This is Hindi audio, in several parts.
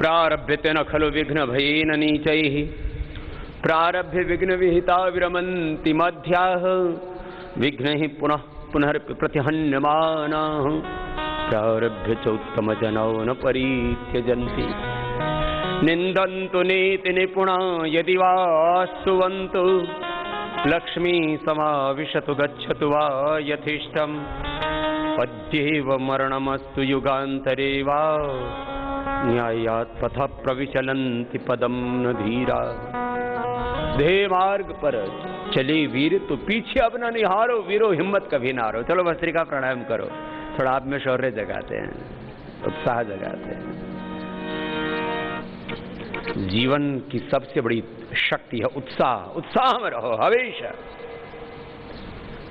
प्रारभ्यतेन खलु विघ्न भयेन नीचैः प्रारभ्य विघ्न विहिता विरमन्ति मध्याः विघ्नैः पुनः पुनः प्रतिहन्यमानाः प्रारभ्य चोत्तमजनौ न परित्यजन्ति निन्दन्तु नीति निपुणा यदि वा स्तुवन्तु लक्ष्मी समाविशतु गच्छतु वा यथिष्ठम् पद्येव मरणमस्तु युगान्तरे वा न्यायात् पथ प्रविचलन्ति पदम न धीरा। धे मार्ग पर चले वीर तो पीछे अब न निहारो वीरो हिम्मत कभी ना हारो। चलो भस्त्रिका प्राणायाम करो, थोड़ा आप में शौर्य जगाते हैं, उत्साह जगाते हैं। जीवन की सबसे बड़ी शक्ति है उत्साह। उत्साह में रहो हमेशा।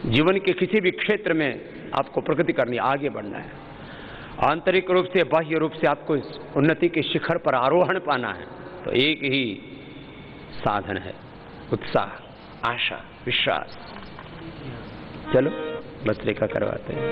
जीवन के किसी भी क्षेत्र में आपको प्रगति करनी, आगे बढ़ना है। आंतरिक रूप से बाह्य रूप से आपको इस उन्नति के शिखर पर आरोहण पाना है तो एक ही साधन है, उत्साह, आशा, विश्वास। चलो भस्त्रिका करवाते हैं।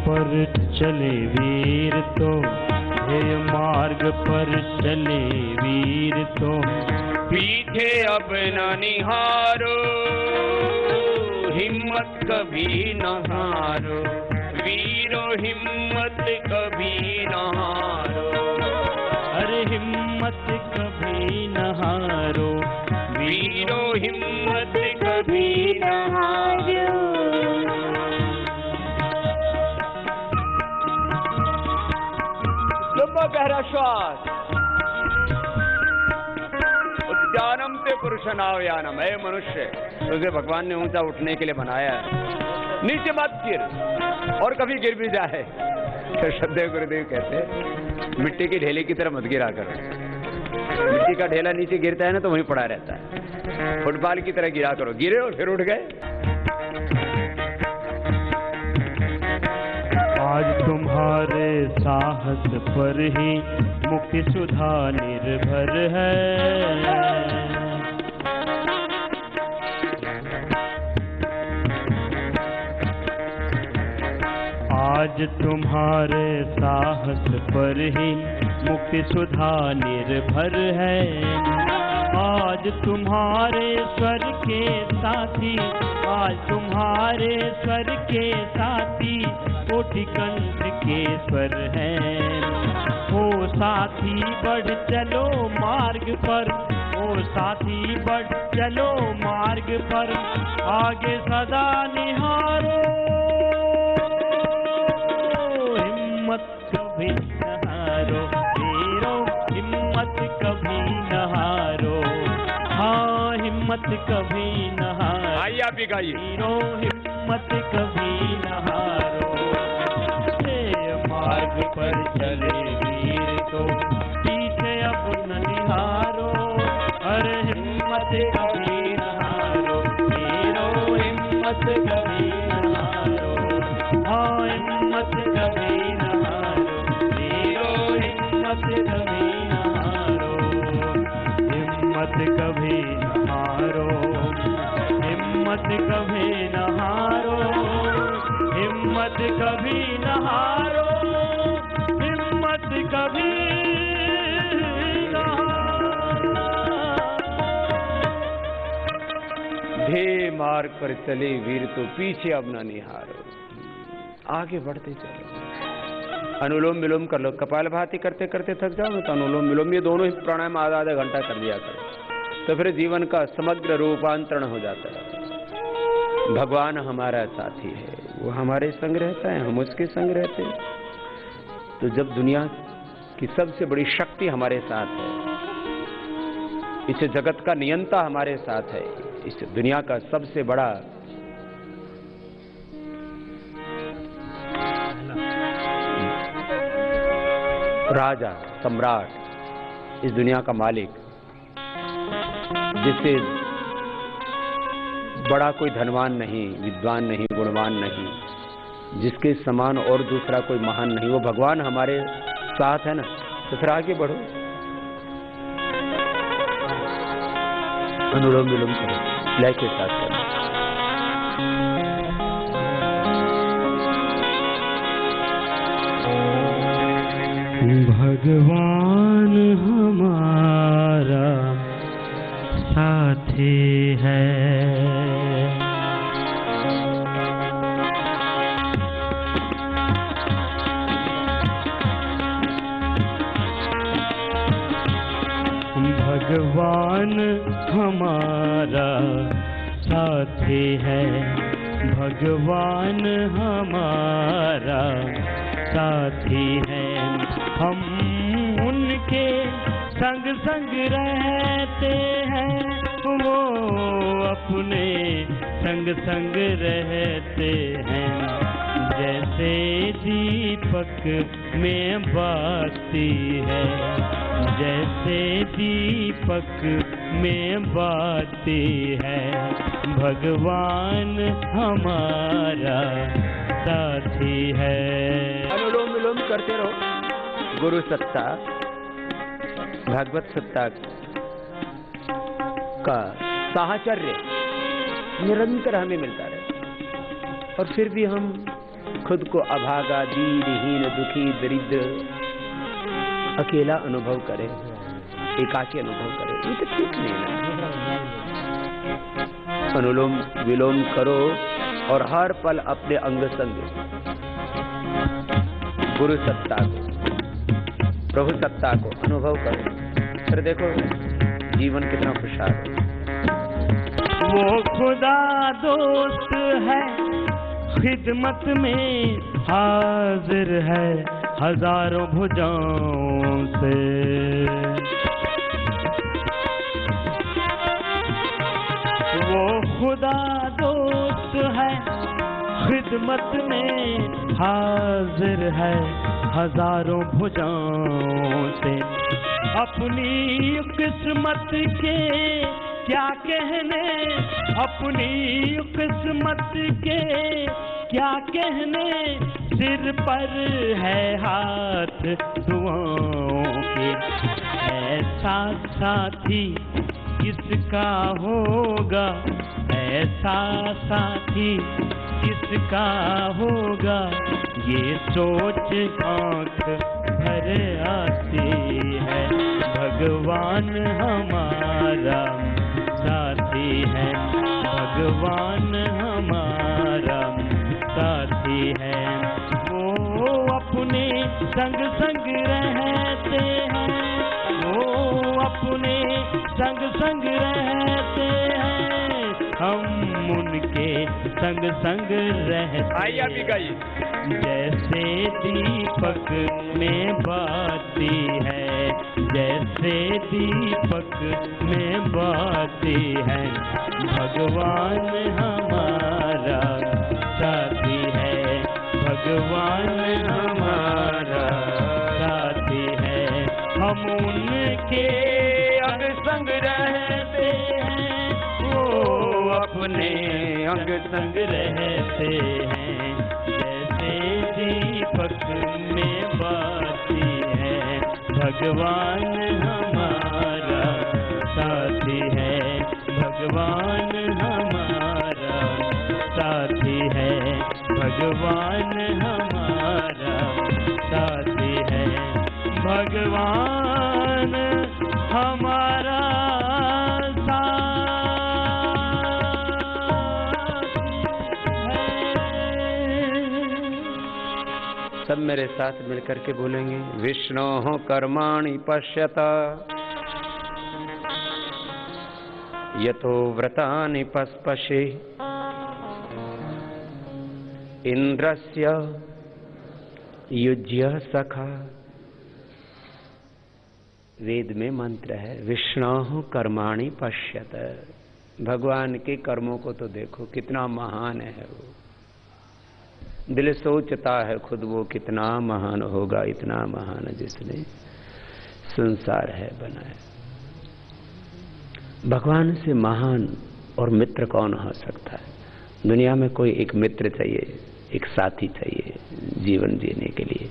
पर चले वीर तो, हे मार्ग पर चले वीर तो, पीछे अब न निहारो हिम्मत कभी न हारो वीरो हिम्मत कभी न हारो। अरे हिम्मत कभी न हारो वीरो हिम्मत कभी न हारो। लंबा गहरा श्वास। उद्यानम ते पुरुषनावयानम। है मनुष्य, तुझे भगवान ने ऊंचा उठने के लिए बनाया है, नीचे मत गिर, और कभी गिर भी जाए तो श्रद्धेय गुरुदेव कहते मिट्टी की ढेले की तरह मत गिरा करो। मिट्टी का ढेला नीचे गिरता है ना तो वहीं पड़ा रहता है। फुटबॉल की तरह गिरा करो, गिरे और फिर उठ गए। आज तुम्हारे साहस पर ही मुक्ति सुधा निर्भर है। आज तुम्हारे साहस पर ही मुक्ति सुधा निर्भर है। आज तुम्हारे स्वर के साथी, आज तुम्हारे स्वर के साथी कोटि कंठ के स्वर हैं। ओ साथी बढ़ चलो मार्ग पर, ओ साथी बढ़ चलो मार्ग पर, आगे सदा निहारो हिम्मत कभी न हारो वीरो हिम्मत कभी न हारो। हाँ हिम्मत कभी न हारो। आइए आप भी गाइए। वीरो हिम्मत कभी न हारो। मार्ग पर चले वीर तो पीछे अब न निहारो। अरे हिम्मत कभी न हारो वीरो हिम्मत कभी न हारो। हाँ हिम्मत कभी न हारो वीरो हिम्मत कभी न हारो। हिम्मत कभी न हारो हिम्मत कभी न हारो हिम्मत कभी न हारो हिम्मत कभी न हारो। ध्येय मार्ग पर चले वीर तो पीछे अब न निहारो। आगे बढ़ते चलो। अनुलोम विलोम कर लो। कपालभाति करते करते थक जाओ तो अनुलोम विलोम, ये दोनों ही प्राणायाम आधा आधा घंटा कर दिया करो तो फिर जीवन का समग्र रूपांतरण हो जाता है। भगवान हमारा साथी है, वो हमारे संग रहता है, हम उसके संग रहते हैं। तो जब दुनिया की सबसे बड़ी शक्ति हमारे साथ है, इस जगत का नियंता हमारे साथ है, इस दुनिया का सबसे बड़ा राजा, सम्राट, इस दुनिया का मालिक, जिससे बड़ा कोई धनवान नहीं, विद्वान नहीं, गुणवान नहीं, जिसके समान और दूसरा कोई महान नहीं, वो भगवान हमारे साथ है ना, तो फिर आगे बढ़ो, अनुलोम विलोम करो, लय के साथ करो। भगवान हमारा साथी है, भगवान हमारा साथी है, भगवान हमारा साथी है। हम उनके संग संग रहते हैं, वो अपने संग संग रहते हैं। जैसे दीपक में बाती है, जैसे दीपक में बाती है, भगवान हमारा साथी है। अनुलोम विलोम करते रहो। गुरु सत्ता, भागवत सत्ता का साहचर्य निरंतर हमें मिलता रहे, और फिर भी हम खुद को अभागा, दीनहीन, दुखी, दरिद्र, अकेला अनुभव करें, एकाकी अनुभव करें, ये तो ठीक नहीं है। अनुलोम विलोम करो और हर पल अपने अंग संग गुरु सत्ता को, प्रभु सत्ता को अनुभव करो, फिर देखो जीवन कितना खुशहाल है। वो खुदा दोस्त है, खिदमत में हाजिर है, हजारों भुजाओं से। वो खुदा दोस्त है, खिदमत में हाजिर है, हजारों भुजाओं से। अपनी किस्मत के क्या कहने, अपनी किस्मत के क्या कहने, सिर पर है हाथ दुआओं के। ऐसा साथी किसका होगा, ऐसा साथी किसका होगा, ये सोच आंख भर आती है। भगवान हमारा साथी है, भगवान हमारा साथी है। वो अपने संग संग रहते हैं, वो अपने संग संग रहते हैं, हम उनके संग संग रहते हैं। जैसे दीपक में बाती है, जैसे दीपक में बाती है, भगवान हमारा साथी है, भगवान हमारा साथी है। हम उनके अंग संग रहते हैं, वो अपने अंग संग रहते हैं। जैसे दीपक में बाती है, भगवान हमारा साथी है, भगवान हमारा साथी है, भगवान हमारा साथी है, भगवान हमारा सब मेरे साथ मिलकर के बोलेंगे। विष्णोः कर्माणि पश्यत यतो व्रतानि पस्पशे, इंद्रस्य युज्य सखा। वेद में मंत्र है, विष्णोः कर्माणि पश्यत। भगवान के कर्मों को तो देखो, कितना महान है वो। दिल सोचता है खुद वो कितना महान होगा, इतना महान जिसने संसार है बनाया। भगवान से महान और मित्र कौन हो सकता है? दुनिया में कोई एक मित्र चाहिए, एक साथी चाहिए जीवन जीने के लिए।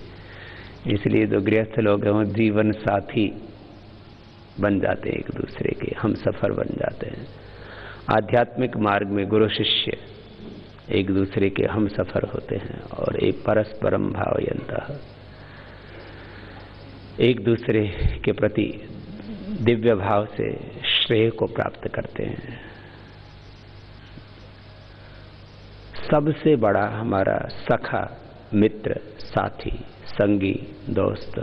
इसलिए जो गृहस्थ लोग हैं वो जीवन साथी बन जाते हैं, एक दूसरे के हम सफर बन जाते हैं। आध्यात्मिक मार्ग में गुरु शिष्य एक दूसरे के हम सफर होते हैं और एक परस्परम भावयन्तः एक दूसरे के प्रति दिव्य भाव से श्रेय को प्राप्त करते हैं। सबसे बड़ा हमारा सखा, मित्र, साथी, संगी, दोस्त,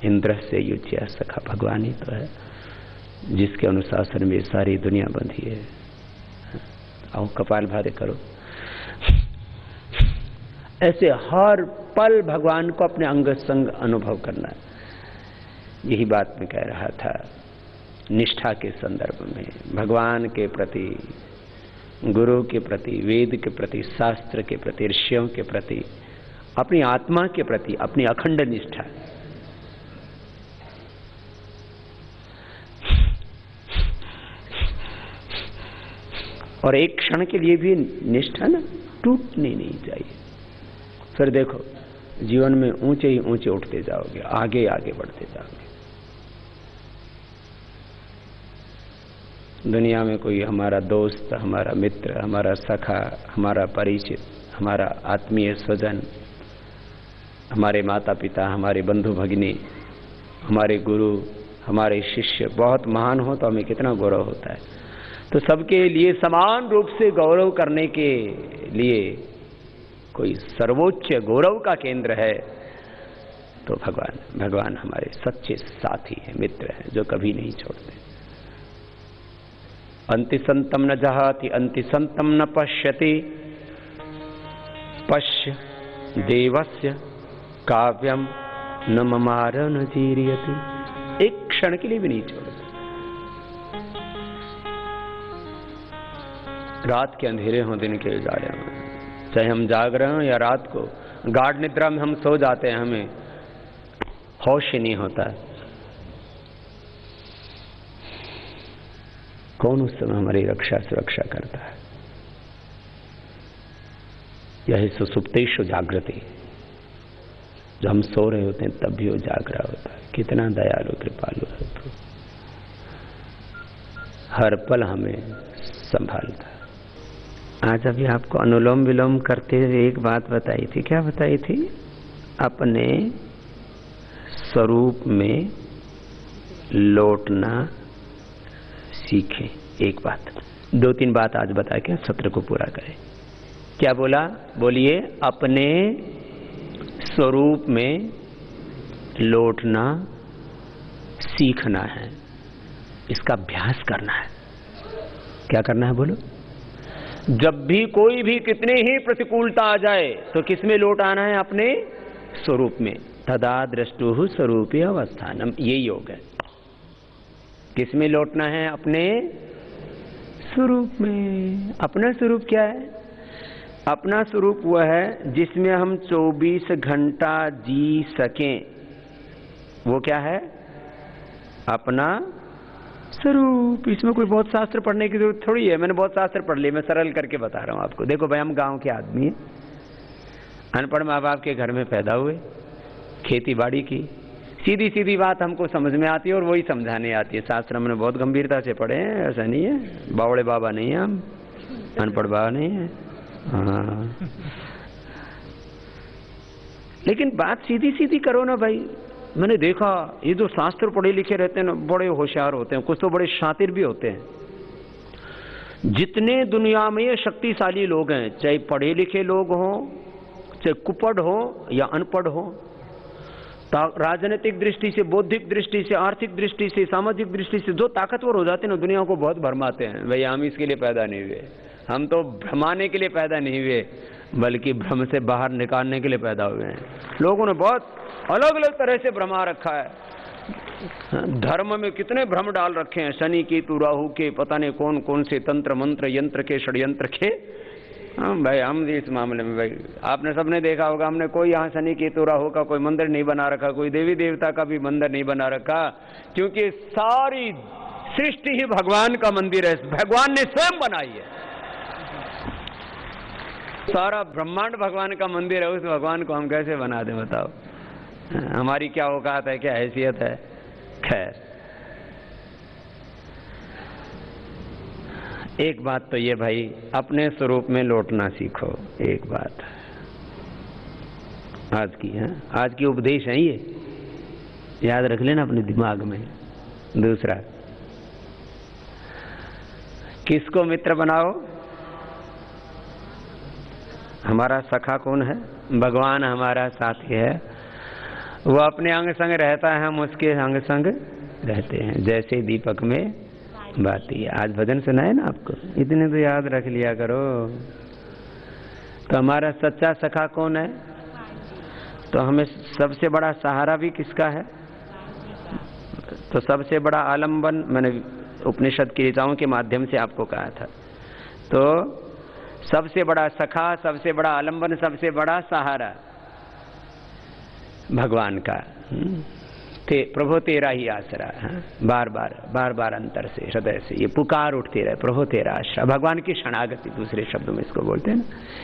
इंद्र से युज्य सखा भगवान ही तो है, जिसके अनुशासन में सारी दुनिया बंधी है। आओ कपाल भारे करो। ऐसे हर पल भगवान को अपने अंग संग अनुभव करना है। यही बात मैं कह रहा था निष्ठा के संदर्भ में, भगवान के प्रति, गुरु के प्रति, वेद के प्रति, शास्त्र के प्रति, ऋषियों के प्रति, अपनी आत्मा के प्रति अपनी अखंड निष्ठा। और एक क्षण के लिए भी निष्ठा ना टूटनी नहीं चाहिए। फिर देखो जीवन में ऊंचे ही ऊंचे उठते जाओगे, आगे आगे बढ़ते जाओगे। दुनिया में कोई हमारा दोस्त, हमारा मित्र, हमारा सखा, हमारा परिचित, हमारा आत्मीय स्वजन, हमारे माता पिता, हमारे बंधु भगिनी, हमारे गुरु, हमारे शिष्य बहुत महान हो तो हमें कितना गौरव होता है। तो सबके लिए समान रूप से गौरव करने के लिए कोई सर्वोच्च गौरव का केंद्र है तो भगवान हमारे सच्चे साथी हैं, मित्र हैं, जो कभी नहीं छोड़ते। अंतिसंतम न जहाति अंतिसंतम न पश्यति, पश्य देवस्य काव्यम न ममार न जीर्यति। एक क्षण के लिए भी नहीं छोड़ते। रात के अंधेरे हों, दिन के उजाले हों, चाहे हम जाग रहे हों या रात को गाढ़ निद्रा में हम सो जाते हैं, हमें होश ही नहीं होता है। कौन उस समय हमारी रक्षा सुरक्षा करता है? यही सुसुप्तेषु जागृति, जो हम सो रहे होते हैं तब भी वो जाग रहा होता है। कितना दयालु कृपालु है तो, हर पल हमें संभालता है। आज अभी आपको अनुलोम विलोम करते हुए एक बात बताई थी। क्या बताई थी? अपने स्वरूप में लौटना सीखें। एक बात, दो तीन बात आज बता के सत्र को पूरा करें। क्या बोला? बोलिए। अपने स्वरूप में लौटना सीखना है, इसका अभ्यास करना है। क्या करना है बोलो? जब भी कोई भी कितने ही प्रतिकूलता आ जाए तो किस में लौट आना है? अपने स्वरूप में। तदा दृष्टुः स्वरूपे अवस्थानम, ये योग है। किस में लौटना है? अपने स्वरूप में। अपना स्वरूप क्या है? अपना स्वरूप वह है जिसमें हम 24 घंटा जी सकें। वो क्या है? अपना स्वरूप। इसमें कोई बहुत शास्त्र पढ़ने की जरूरत थोड़ी है। मैंने बहुत शास्त्र पढ़ लिए, मैं सरल करके बता रहा हूं आपको। देखो भाई, हम गांव के आदमी हैं, अनपढ़ माँ बाप के घर में पैदा हुए, खेती बाड़ी की, सीधी सीधी बात हमको समझ में आती है और वही समझाने आती है। शास्त्र हमने बहुत गंभीरता से पढ़े हैं, ऐसा नहीं है। बावड़े बाबा नहीं है हम, अनपढ़ बाबा नहीं है। हाँ, लेकिन बात सीधी सीधी करो ना भाई। मैंने देखा ये जो शास्त्र पढ़े लिखे रहते हैं ना, बड़े होशियार होते हैं, कुछ तो बड़े शातिर भी होते हैं। जितने दुनिया में ये शक्तिशाली लोग हैं, चाहे पढ़े लिखे लोग हों, चाहे कुपढ़ हो या अनपढ़ हो, राजनीतिक दृष्टि से, बौद्धिक दृष्टि से, आर्थिक दृष्टि से, सामाजिक दृष्टि से जो ताकतवर हो जाते हैं ना, दुनिया को बहुत भरमाते हैं। भाई हम इसके लिए पैदा नहीं हुए, हम तो भ्रमाने के लिए पैदा नहीं हुए, बल्कि भ्रम से बाहर निकालने के लिए पैदा हुए हैं। लोगों ने बहुत अलग अलग तरह से भ्रमा रखा है। धर्म में कितने भ्रम डाल रखे हैं, शनि के, राहु के, पता नहीं कौन कौन से तंत्र मंत्र यंत्र के, षड्यंत्र के। हम भाई, हम इस मामले में भाई, आपने सबने देखा होगा, हमने कोई यहाँ शनि केतु राहु का कोई मंदिर नहीं बना रखा, कोई देवी देवता का भी मंदिर नहीं बना रखा, क्योंकि सारी सृष्टि ही भगवान का मंदिर है, भगवान ने स्वयं बनाई है। सारा ब्रह्मांड भगवान का मंदिर है, उस भगवान को हम कैसे बना दें बताओ? हमारी क्या औकात है, क्या हैसियत है? खैर, एक बात तो ये भाई, अपने स्वरूप में लौटना सीखो। एक बात आज की है, आज की उपदेश है, ये याद रख लेना अपने दिमाग में। दूसरा, किसको मित्र बनाओ? हमारा सखा कौन है? भगवान हमारा साथी है, वो अपने अंग संग रहता है, हम उसके अंग संग रहते हैं, जैसे दीपक में बाती है। आज भजन सुनाए ना आपको, इतने तो याद रख लिया करो। तो हमारा सच्चा सखा कौन है? तो हमें सबसे बड़ा सहारा भी किसका है? तो सबसे बड़ा आलम्बन, मैंने उपनिषद की ऋचाओं के माध्यम से आपको कहा था, तो सबसे बड़ा सखा, सबसे बड़ा आलम्बन, सबसे बड़ा सहारा भगवान का। प्रभु तेरा ही आसरा। बार बार अंतर से, हृदय से ये पुकार उठती रहे, प्रभु तेरा आसरा। भगवान की शरणागति, दूसरे शब्दों में इसको बोलते हैं ना।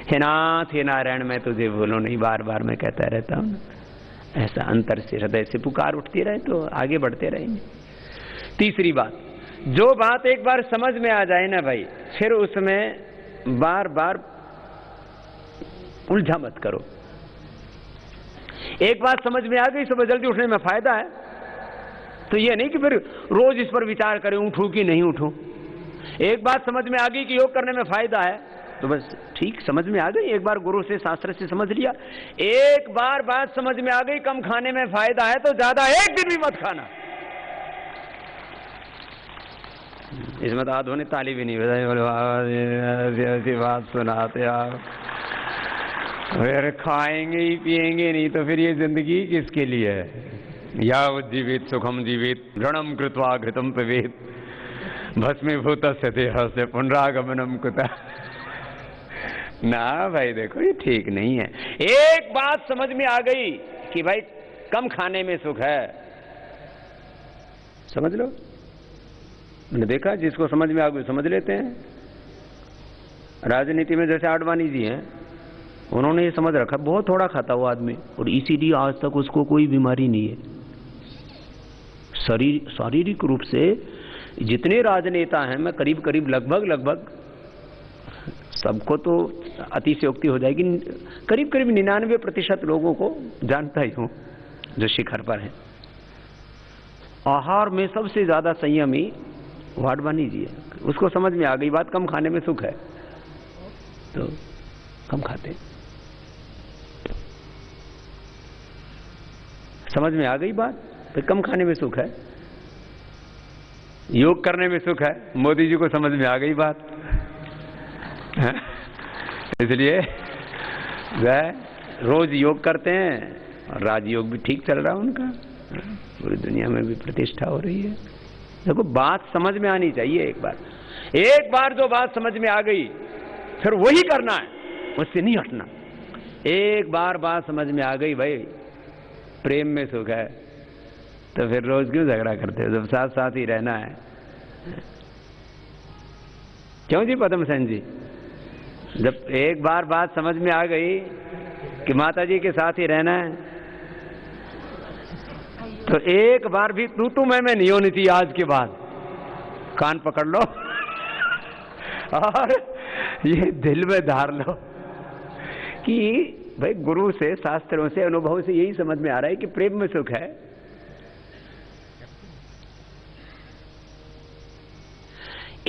हे नाथ हे नारायण मैं तुझे भूलूं नहीं, बार बार मैं कहता रहता हूँ। ऐसा अंतर से, हृदय से पुकार उठती रहे तो आगे बढ़ते रहेंगे। तीसरी बात, जो बात एक बार समझ में आ जाए ना भाई, फिर उसमें बार बार उलझा मत करो। एक बात समझ में आ गई, सुबह जल्दी उठने में फायदा है, तो ये नहीं कि फिर रोज इस पर विचार करें उठूं कि नहीं उठूं। एक बात समझ में आ गई कि योग करने में फायदा है, तो बस ठीक, समझ में आ गई, एक बार गुरु से शास्त्र से समझ लिया। एक बार बात समझ में आ गई कम खाने में फायदा है, तो ज्यादा एक दिन भी मत खाना। इसमें तो आधों ने ताली भी नहीं बजाई, ऐसी बात सुनाते आप। फिर खाएंगे ही पिएंगे नहीं तो फिर ये जिंदगी किसके लिए है? यावत् जीवित सुखम जीवित ऋणम कृत्वा घृतम पिबेत भस्मीभूतस्य देहस्य पुनरागमनम कुतः। ना भाई देखो, ये ठीक नहीं है। एक बात समझ में आ गई कि भाई कम खाने में सुख है, समझ लो। मैंने देखा, जिसको समझ में आ गई समझ लेते हैं। राजनीति में जैसे आडवाणी जी हैं, उन्होंने ये समझ रखा, बहुत थोड़ा खाता वो आदमी, और इसीलिए आज तक उसको कोई बीमारी नहीं है। शारीरिक रूप से जितने राजनेता हैं, मैं करीब लगभग सबको तो अतिशयोक्ति हो जाएगी, करीब 99% लोगों को जानता ही हूं जो शिखर पर हैं। आहार में सबसे ज्यादा संयमी आडवाणी जी है। उसको समझ में आ गई बात, कम खाने में सुख है, तो कम खाते। समझ में आ गई बात, फिर कम खाने में सुख है, योग करने में सुख है। मोदी जी को समझ में आ गई बात, इसलिए वह रोज योग करते हैं और राजयोग भी ठीक चल रहा है उनका, पूरी दुनिया में भी प्रतिष्ठा हो रही है। देखो, बात समझ में आनी चाहिए। एक बार जो बात समझ में आ गई फिर वही करना है, उससे नहीं हटना। एक बार बात समझ में आ गई भाई, प्रेम में सुख है, तो फिर रोज क्यों झगड़ा करते हो, जब साथ साथ ही रहना है। क्यों जी पद्म सेन जी? जब एक बार बात समझ में आ गई कि माता जी के साथ ही रहना है, तो एक बार भी तू मैं नहीं होनी चाहिए। आज के बाद कान पकड़ लो और ये दिल में धार लो कि भाई गुरु से, शास्त्रों से, अनुभव से यही समझ में आ रहा है कि प्रेम में सुख है।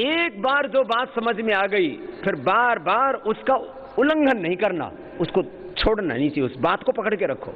एक बार जो बात समझ में आ गई, फिर बार बार उसका उल्लंघन नहीं करना, उसको छोड़ना नहीं चाहिए, उस बात को पकड़ के रखो।